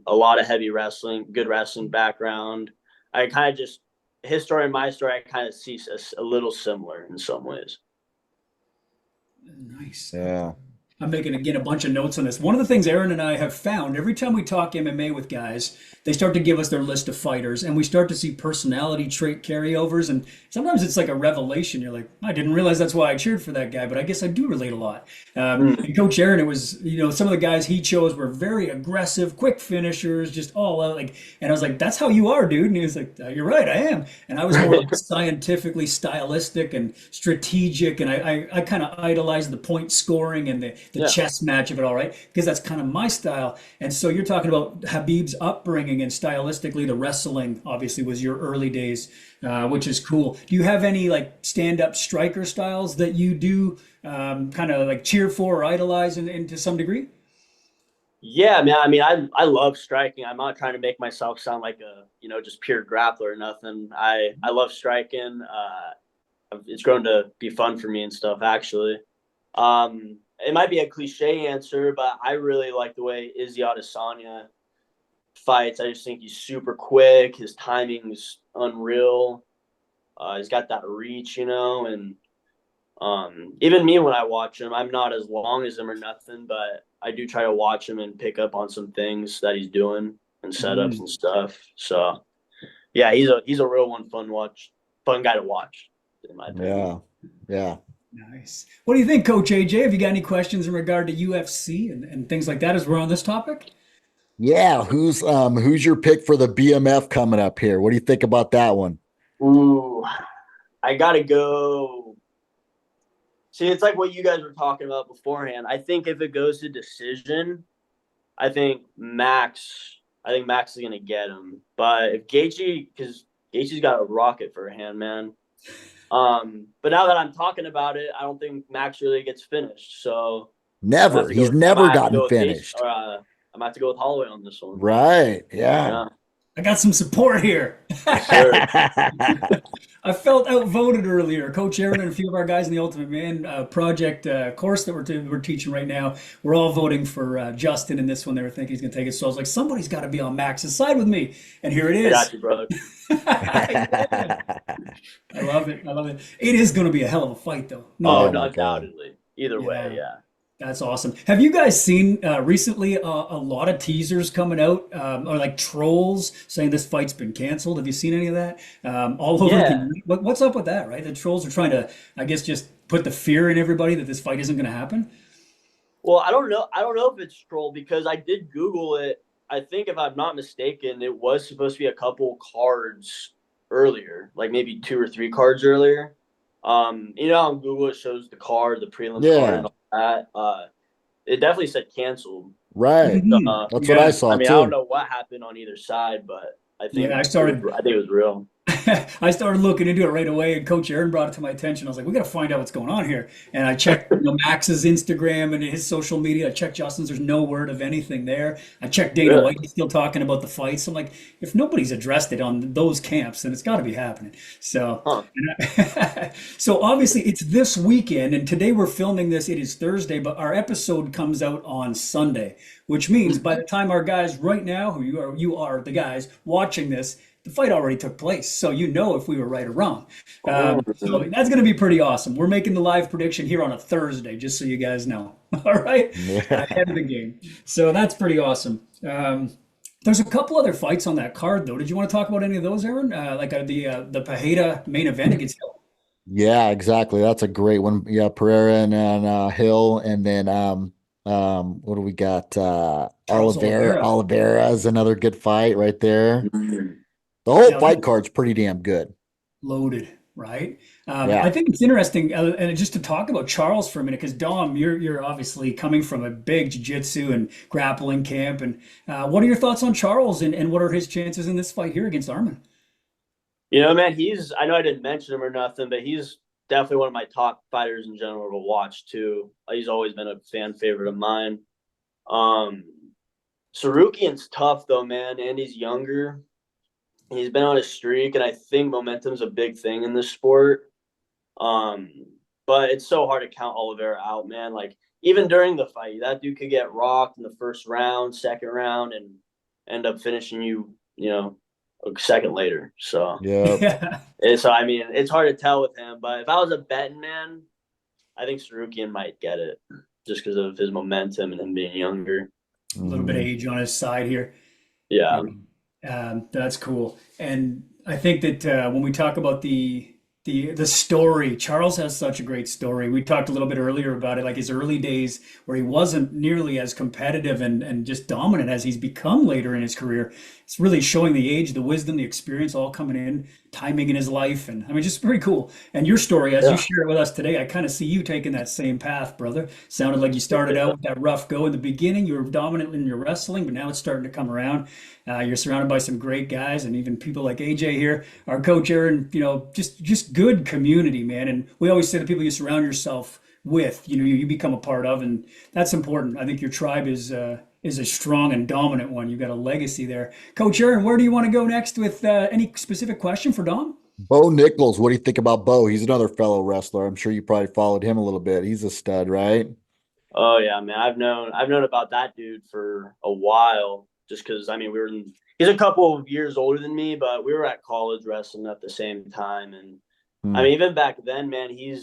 a lot of heavy wrestling, good wrestling background. I kind of just his story and my story, I kind of see a little similar in some ways. Nice. Yeah. I'm making again a bunch of notes on this. One of the things Aaron and I have found every time we talk MMA with guys, they start to give us their list of fighters, and we start to see personality trait carryovers. And sometimes it's like a revelation. You're like, I didn't realize that's why I cheered for that guy, but I guess I do relate a lot. And Coach Aaron, it was some of the guys he chose were very aggressive, quick finishers, just all out. And I was like, that's how you are, dude. And he was like, you're right, I am. And I was more like scientifically stylistic and strategic, and I kind of idolized the point scoring and the Yeah. chess match of it all, right? Because that's kind of my style. And so you're talking about Habib's upbringing, and stylistically, the wrestling obviously was your early days, which is cool. Do you have any like stand-up striker styles that you do kind of like cheer for or idolize to some degree? Yeah, man. I mean, I love striking. I'm not trying to make myself sound like a just pure grappler or nothing. I love striking. It's grown to be fun for me and stuff, actually. It might be a cliche answer, but I really like the way Izzy Adesanya fights. I just think he's super quick. His timing's unreal. He's got that reach, and even me when I watch him, I'm not as long as him or nothing, but I do try to watch him and pick up on some things that he's doing and setups and stuff. So yeah, he's a real fun guy to watch, in my opinion. Yeah. Yeah. Nice. What do you think, Coach AJ? Have you got any questions in regard to UFC and things like that as we're on this topic? Yeah. Who's your pick for the BMF coming up here? What do you think about that one? Ooh, I gotta go. See, it's like what you guys were talking about beforehand. I think if it goes to decision, I think Max is gonna get him. But if because Gaethje's got a rocket for a hand, man. But now that I'm talking about it, I don't think Max really gets finished. So Never. He's never gotten finished. I'm gonna have to go with Holloway on this one. Right. Yeah. I got some support here. Sure. I felt outvoted earlier. Coach Aaron and a few of our guys in the Ultimate Man Project course that we're teaching right now, we're all voting for Justin in this one. They were thinking he's going to take it. So I was like, somebody's got to be on Max's side with me. And here it is. I got you, brother. I love it. I love it. It is going to be a hell of a fight, though. No, my God. undoubtedly. Either way, yeah. That's awesome. Have you guys seen recently a lot of teasers coming out or like trolls saying this fight's been canceled? Have you seen any of that? All over. Yeah. What's up with that, right? The trolls are trying to, I guess, just put the fear in everybody that this fight isn't going to happen. Well, I don't know. I don't know if it's troll because I did Google it. I think if I'm not mistaken, it was supposed to be a couple cards earlier, like maybe 2 or 3 cards earlier. On Google it shows the card, the prelim card, and all that. It definitely said canceled. Right. Mhm. That's what I saw I mean, too. I don't know what happened on either side, but I think Yeah, I think it was real. I started looking into it right away, and Coach Aaron brought it to my attention. I was like, "We got to find out what's going on here." And I checked Max's Instagram and his social media. I checked Justin's. There's no word of anything there. I checked Dana Really? White. He's still talking about the fights. I'm like, if nobody's addressed it on those camps, then it's got to be happening. So, so obviously it's this weekend, and today we're filming this. It is Thursday, but our episode comes out on Sunday, which means by the time our guys right now, who you are the guys watching this, the fight already took place, so if we were right or wrong. So that's going to be pretty awesome. We're making the live prediction here on a Thursday, just so you guys know. All right, ahead of the game. So that's pretty awesome. There's a couple other fights on that card, though. Did you want to talk about any of those, Aaron? The Pajeda main event against Hill. Yeah, exactly. That's a great one. Yeah, Pereira and Hill, and then what do we got? Oliveira is another good fight right there. The whole fight card's pretty damn good. Loaded. right? Yeah. I think it's interesting, and just to talk about Charles for a minute, because Dom, you're obviously coming from a big jiu-jitsu and grappling camp, and what are your thoughts on Charles, and what are his chances in this fight here against Arman? Man, I know I didn't mention him or nothing, but he's definitely one of my top fighters in general to watch too. He's always been a fan favorite of mine. Um, Sarukian's tough though, man, and he's younger. He's been on a streak, and I think momentum's a big thing in this sport. Um, but it's so hard to count Oliveira out, man. Like even during the fight, that dude could get rocked in the first round, second round, and end up finishing you, a second later. So Yeah. I mean, it's hard to tell with him. But if I was a betting man, I think Sarukian might get it just because of his momentum and him being younger. A little bit of age on his side here. Yeah. That's cool. And I think that when we talk about the story, Charles has such a great story. We talked a little bit earlier about it, like his early days where he wasn't nearly as competitive and just dominant as he's become later in his career. It's really showing the age, the wisdom, the experience all coming in, timing in his life. And I mean, just pretty cool. And your story, as you share it with us today, I kind of see you taking that same path, brother. Sounded like you started out with that rough go in the beginning. You were dominant in your wrestling, but now it's starting to come around. You're surrounded by some great guys and even people like AJ here, our coach Aaron, just good community, man. And we always say the people you surround yourself with, you become a part of, and that's important. I think your tribe is a strong and dominant one. You've got a legacy there. Coach Aaron, where do you want to go next with any specific question for Dom? Bo Nichols, what do you think about Bo? He's another fellow wrestler. I'm sure you probably followed him a little bit. He's a stud, right? Oh yeah, man. I've known about that dude for a while. Just because he's a couple of years older than me, but we were at college wrestling at the same time. And I mean, even back then, man, he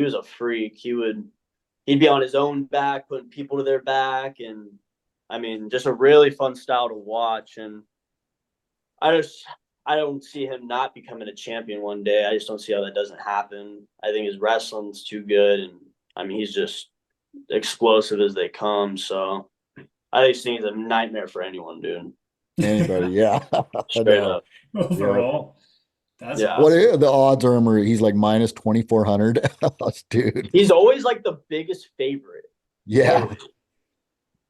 was a freak. He'd be on his own back, putting people to their back, and I mean, just a really fun style to watch. And I don't see him not becoming a champion one day. I just don't see how that doesn't happen. I think his wrestling's too good, and I mean, he's just explosive as they come. So I just think he's a nightmare for anyone, dude. Anybody, yeah. Straight up. Overall. That's Yeah. What are the odds are he's like minus 2,400? Dude. He's always like the biggest favorite. Yeah. Always.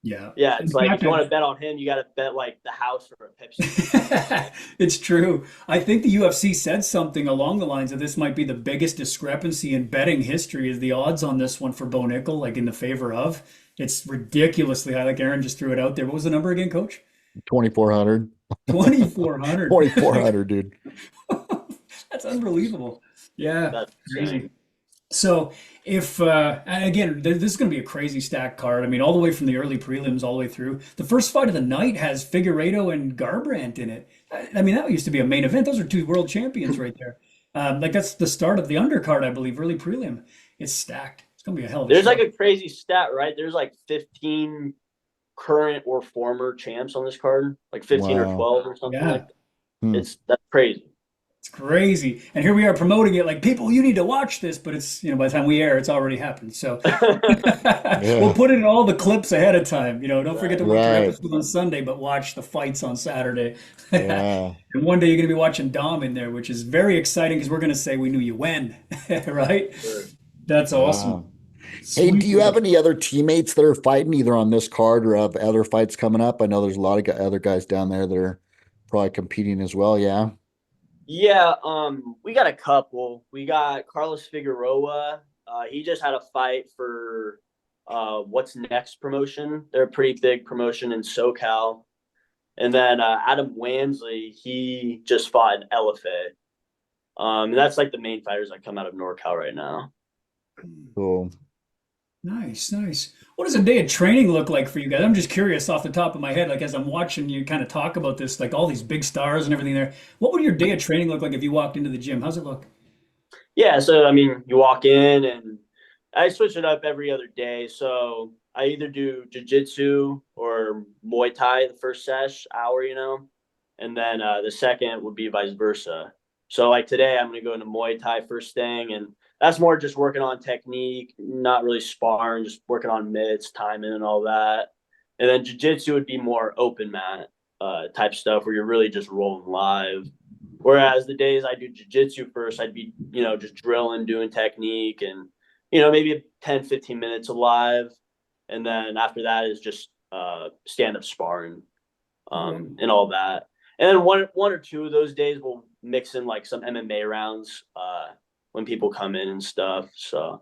Yeah. Yeah. It's like if you want to bet on him, you got to bet like the house or a Pepsi. It's true. I think the UFC said something along the lines of this might be the biggest discrepancy in betting history is the odds on this one for Bo Nickel, like in the favor of. It's ridiculously high. Like Aaron just threw it out there. What was the number again, Coach? 2,400. 2,400. 2,400, dude. That's unbelievable. Yeah. That's crazy. So if, and again, this is going to be a crazy stacked card. I mean, all the way from the early prelims all the way through. The first fight of the night has Figueiredo and Garbrandt in it. I mean, that used to be a main event. Those are two world champions right there. Like that's the start of the undercard, I believe, early prelim. It's stacked. It's going to be a hell of a There's show. like a crazy stat, right? There's like 15 current or former champs on this card, like 15 or 12 or something like that. That's crazy. It's crazy. And here we are promoting it like, people, you need to watch this, but it's, by the time we air, it's already happened. So we'll put it in all the clips ahead of time. Don't forget to watch your episode on Sunday, but watch the fights on Saturday. Yeah. And one day you're going to be watching Dom in there, which is very exciting because we're going to say we knew you when, right? Sure. That's awesome. Wow. Hey, do you have any other teammates that are fighting either on this card or have other fights coming up? I know there's a lot of other guys down there that are probably competing as well. Yeah. Yeah, we got a couple. We got Carlos Figueroa. He just had a fight for What's Next promotion. They're a pretty big promotion in SoCal. And then Adam Wansley, he just fought in LFA. And that's like the main fighters that come out of NorCal right now. Cool. Nice. What does a day of training look like for you guys? I'm just curious off the top of my head, like as I'm watching you kind of talk about this, like all these big stars and everything there. What would your day of training look like if you walked into the gym? How's it look? Yeah, so I mean, you walk in and I switch it up every other day. So I either do jiu-jitsu or Muay Thai the first hour, and then the second would be vice versa. So like today, I'm going to go into Muay Thai first thing, and that's more just working on technique, not really sparring, just working on mitts, timing, and all that. And then jiu-jitsu would be more open mat type stuff where you're really just rolling live. Whereas the days I do jiu-jitsu first, I'd be, just drilling, doing technique and, maybe 10, 15 minutes alive. And then after that is just stand-up sparring and all that. And then one or two of those days we'll mix in like some MMA rounds when people come in and stuff. So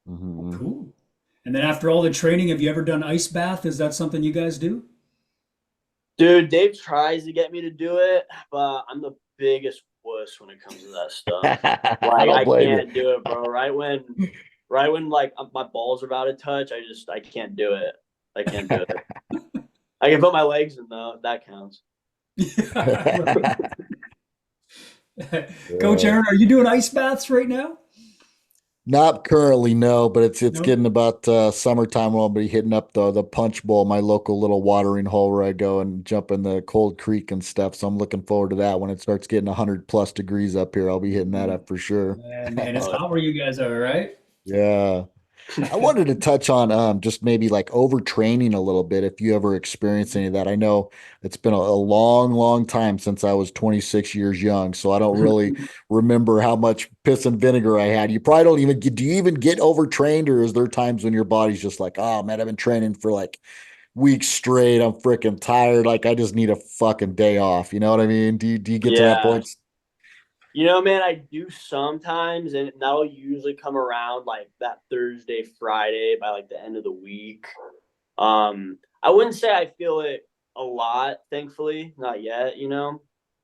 Cool. And then after all the training, have you ever done ice bath? Is that something you guys do? dude, Dave tries to get me to do it, but I'm the biggest wuss when it comes to that stuff. I Like don't I blame can't you. do it, bro. Right when like my balls are about to touch, I can't do it. I can't do it. I can put my legs in though. That counts. Coach Yeah. Aaron, are you doing ice baths right now? Not currently, no, but it's No. getting about summertime when I'll be hitting up the punch bowl, my local little watering hole where I go and jump in the cold creek and stuff. So I'm looking forward to that when it starts getting 100+ degrees up here. I'll be hitting that up for sure. Man, it's hot where you guys are, right? Yeah. I wanted to touch on just maybe like overtraining a little bit if you ever experienced any of that. I know it's been a long, long time since I was 26 years young, so I don't really remember how much piss and vinegar I had. You probably don't even get, do you even get overtrained, or is there times when your body's just like, oh man, I've been training for like weeks straight. I'm freaking tired. Like I just need a fucking day off. You know what I mean? Do you get to that Yeah. point? Man, I do sometimes, and that'll usually come around like that Thursday, Friday by like the end of the week. I wouldn't say I feel it a lot, thankfully, not yet.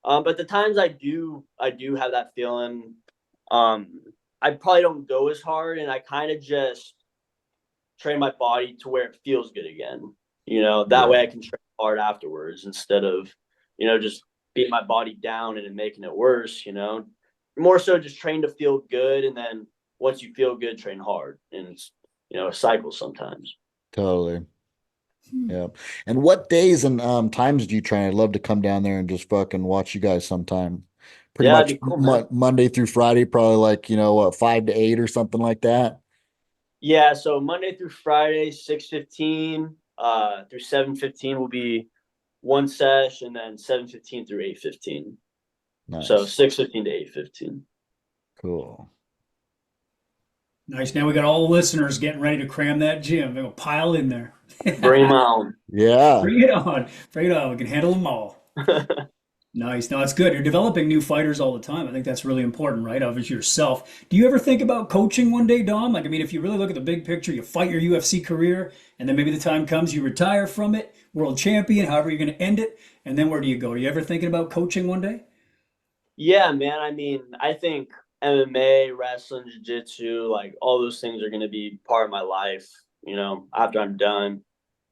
But the times I do have that feeling. I probably don't go as hard, and I kind of just train my body to where it feels good again. That way Yeah, I can train hard afterwards instead of, just beating my body down and making it worse. More so just train to feel good. And then once you feel good, train hard. And it's, a cycle sometimes. totally. Yeah. And what days and times do you train? I'd love to come down there and just fucking watch you guys sometime. Pretty Yeah, it'd much be cool, man. Monday through Friday, probably like, what, 5 to 8 or something like that. Yeah. So Monday through Friday, 6:15 through 7:15 will be one sesh, and then 7:15 through 8:15. So Nice. 6:15 to 8:15. Cool. Nice. Now we got all the listeners getting ready to cram that gym. They'll pile in there. Bring them out. Yeah. Bring it on. Bring it on. We can handle them all. Nice. No, it's good. You're developing new fighters all the time. I think that's really important, right? Of yourself. Do you ever think about coaching one day, Dom? Like, I mean, if you really look at the big picture, you fight your UFC career, and then maybe the time comes you retire from it, world champion, however you're going to end it, and then where do you go? Are you ever thinking about coaching one day? Yeah, man. I mean, I think MMA, wrestling, jiu-jitsu, like all those things are going to be part of my life, after I'm done.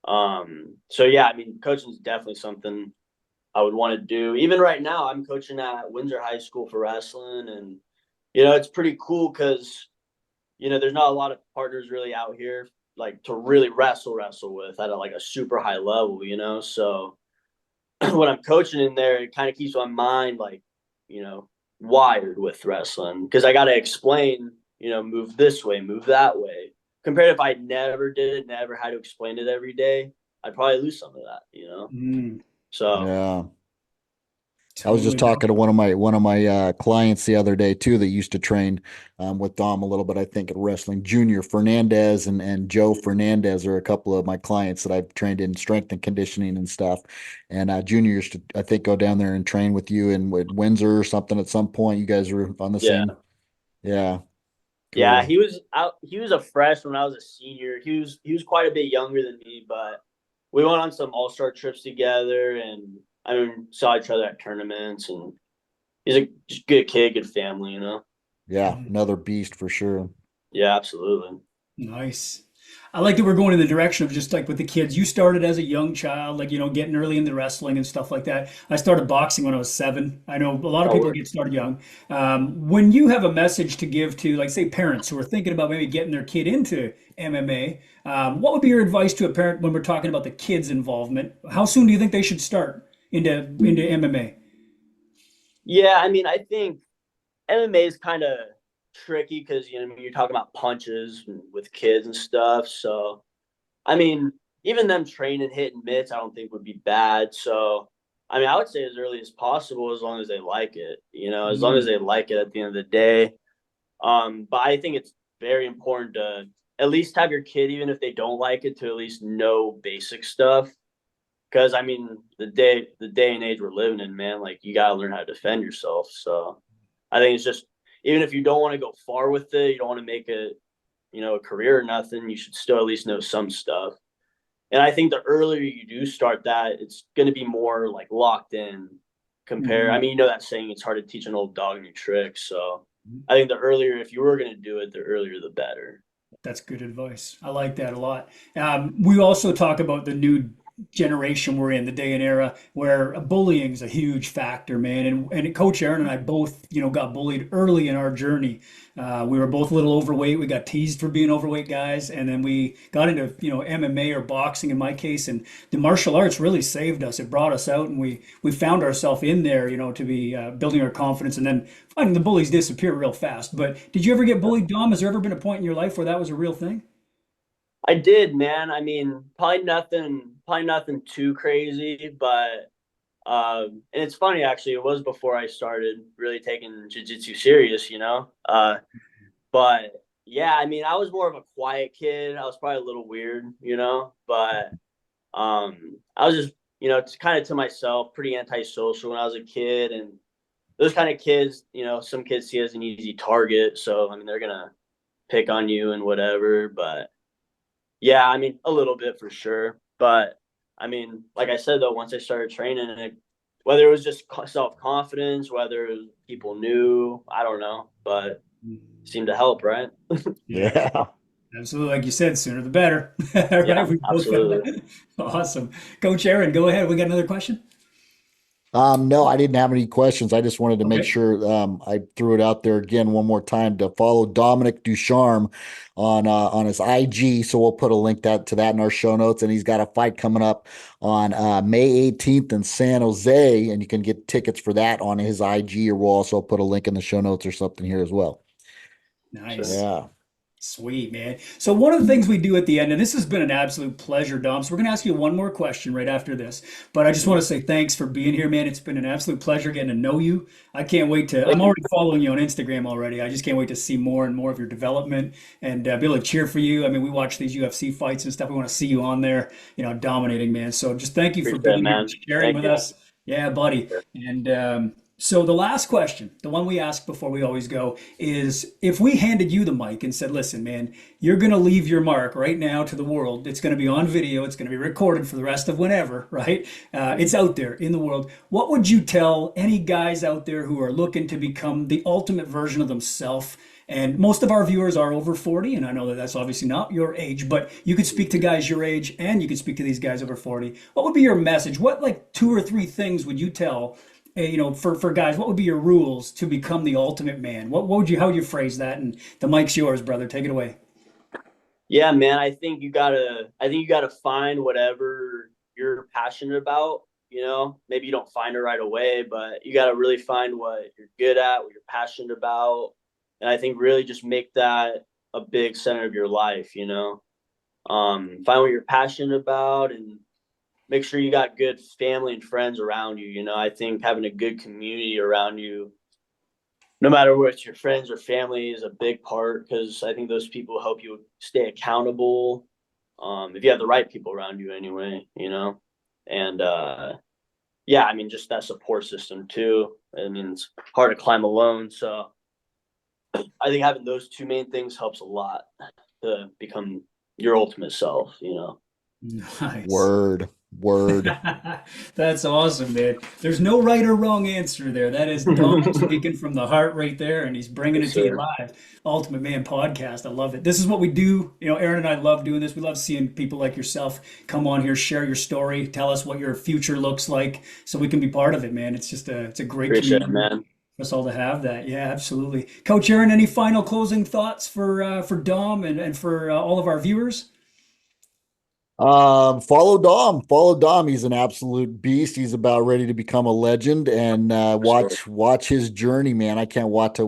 So yeah, I mean, coaching is definitely something I would want to do. Even right now, I'm coaching at Windsor High School for wrestling, and it's pretty cool because there's not a lot of partners really out here like to really wrestle with at like a super high level. So when I'm coaching in there, it kind of keeps my mind like, you know, wired with wrestling because I got to explain, move this way, move that way. Compared if I never did it, never had to explain it every day, I'd probably lose some of that. Mm, So Yeah. I was just totally. talking to one of my clients the other day too that used to train with Dom a little bit, I think, at wrestling. Junior Fernandez and Joe Fernandez are a couple of my clients that I've trained in strength and conditioning and stuff. And Junior used to, I think, go down there and train with you in with Windsor or something at some point. You guys were on the yeah, same. Yeah, yeah, cool. he was out. He was a freshman when I was a senior. He was quite a bit younger than me, but we went on some all-star trips together, and I mean, saw each other at tournaments. And he's a just good kid, good family. Yeah, Mhm. another beast for sure. Yeah, absolutely. Nice. I like that we're going in the direction of just like with the kids. You started as a young child, like, getting early into wrestling and stuff like that. I started boxing when I was 7. I know a lot of Oh, people word. get started young. When you have a message to give to, like, say, parents who are thinking about maybe getting their kid into MMA, what would be your advice to a parent when we're talking about the kids' involvement? How soon do you think they should start into MMA? Yeah, I mean, I think MMA is kind of tricky because I mean, you're talking about punches with kids and stuff. So I mean, even them training hitting mitts, I don't think would be bad. So I mean, I would say as early as possible, as long as they like it, as long as Mm. they like it at the end of the day. But I think it's very important to at least have your kid, even if they don't like it, to at least know basic stuff. Because I mean, the day and age we're living in, man, like you gotta learn how to defend yourself. So I think it's just, even if you don't want to go far with it, you don't want to make it, a career or nothing, you should still at least know some stuff. And I think the earlier you do start that, it's going to be more like locked in compare. I Mhm. mean, that saying, it's hard to teach an old dog new tricks. So I think the earlier, if you were going to do it, the earlier the better. That's good advice. I like that a lot. We also talk about the new generation we're in, the day and era where bullying's a huge factor, man. And Coach Aaron and I both, got bullied early in our journey. We were both a little overweight. We got teased for being overweight guys, and then we got into, MMA or boxing in my case, and the martial arts really saved us. It brought us out, and we found ourselves in there, to be building our confidence, and then finding the bullies disappear real fast. But did you ever get bullied, Dom? Has there ever been a point in your life where that was a real thing? I did, man. I mean, probably nothing too crazy, but and it's funny actually. It was before I started really taking jiu-jitsu serious. But yeah, I mean, I was more of a quiet kid. I was probably a little weird, but I was just, it's kind of to myself, pretty antisocial when I was a kid, and those kind of kids, some kids see as an easy target, so I mean, they're gonna pick on you and whatever. But yeah, I mean, a little bit for sure. But I mean, like I said though, once I started training, whether it was just self confidence, whether it was people knew, I don't know, but it seemed to help, right? Yeah, Yeah. absolutely. Like you said, sooner the better. Yeah, Right? We both found absolutely. that. Awesome. Coach Aaron, go ahead. We got another question? No, I didn't have any questions. I just wanted to make Okay. sure I threw it out there again one more time to follow Dominic Ducharme on his IG. So we'll put a link to that in our show notes. And he's got a fight coming up on May 18th in San Jose, and you can get tickets for that on his IG, or we'll also put a link in the show notes or something here as well. Sure. Nice. Yeah. Sweet, man. So one of the things we do at the end, and this has been an absolute pleasure, Dom. So we're going to ask you one more question right after this. But I just want to say thanks for being here, man. It's been an absolute pleasure getting to know you. I can't wait to, I'm Thank you. already following you on Instagram already. I just can't wait to see more and more of your development and be able to cheer for you. I mean, we watch these UFC fights and stuff. We want to see you on there, dominating, man. So just thank you for Appreciate it, being here and man. sharing Thank with you. us. Yeah, buddy. And so the last question, the one we ask before we always go, is if we handed you the mic and said, listen, man, you're going to leave your mark right now to the world. It's going to be on video. It's going to be recorded for the rest of whenever, right? It's out there in the world. What would you tell any guys out there who are looking to become the ultimate version of themselves? And most of our viewers are over 40, and I know that that's obviously not your age, but you could speak to guys your age and you could speak to these guys over 40. What would be your message? What, like, two or three things would you tell, for guys? What would be your rules to become the ultimate man? How would you phrase that? And the mic's yours, brother. Take it away. Yeah, man. I think you gotta find whatever you're passionate about. Maybe you don't find it right away, but you gotta really find what you're good at, what you're passionate about, and I think really just make that a big center of your life. Find what you're passionate about, and make sure you got good family and friends around you. I think having a good community around you, no matter what your friends or family, is a big part, because I think those people help you stay accountable. If you have the right people around you anyway. And yeah, I mean, just that support system too. I mean, it's hard to climb alone. So I think having those two main things helps a lot to become your ultimate self. Nice. Word. Word. That's awesome, man. There's no right or wrong answer there. That is Dom speaking from the heart right there, and he's bringing it Yes, to you sir. live. Ultimate Man podcast. I love it. This is what we do. Aaron and I love doing this. We love seeing people like yourself come on here, share your story, tell us what your future looks like, so we can be part of it, man. It's a great Appreciate it, community man. for us all to have that. Yeah, absolutely. Coach Aaron, any final closing thoughts for Dom and for all of our viewers? Follow Dom. Follow Dom. He's an absolute beast. He's about ready to become a legend, and For sure. watch his journey, man. I can't wait to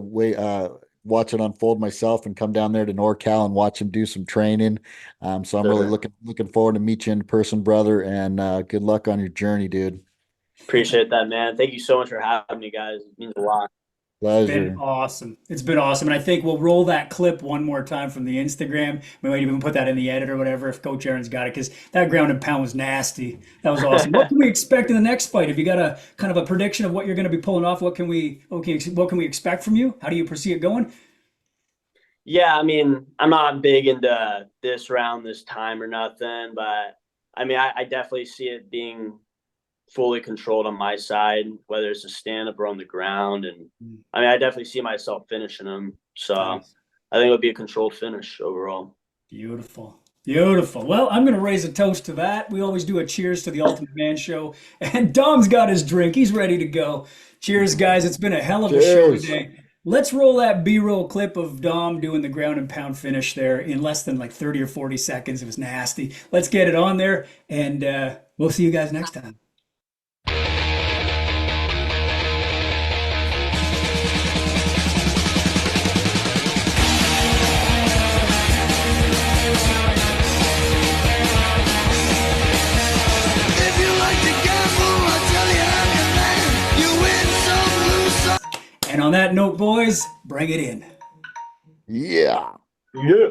watch it unfold myself and come down there to NorCal and watch him do some training. So I'm really Sure. looking forward to meet you in person, brother, and good luck on your journey, dude. Appreciate that, man. Thank you so much for having me, guys. It means a lot. Been Pleasure. awesome. It's been awesome. And I think we'll roll that clip one more time from the Instagram. We might even put that in the edit or whatever if Coach Aaron's got it, because that ground and pound was nasty. That was awesome. What can we expect in the next fight? Have you got a kind of a prediction of what you're going to be pulling off? What can we expect from you? How do you foresee it going? Yeah, I mean, I'm not big into this round, this time or nothing, but I mean, I definitely see it being fully controlled on my side, whether it's a stand up or on the ground. And I mean, I definitely see myself finishing them. So Nice. I think it'll be a controlled finish overall. Beautiful. Beautiful. Well, I'm going to raise a toast to that. We always do a cheers to the Ultimate Man Show. And Dom's got his drink. He's ready to go. Cheers, guys. It's been a hell of a show Cheers. today. Let's roll that B-roll clip of Dom doing the ground and pound finish there in less than like 30 or 40 seconds. It was nasty. Let's get it on there, and we'll see you guys next time. If you like to gamble, I tell you I'm your man. You win some, lose some. And on that note, boys, bring it in. Yeah. Yeah.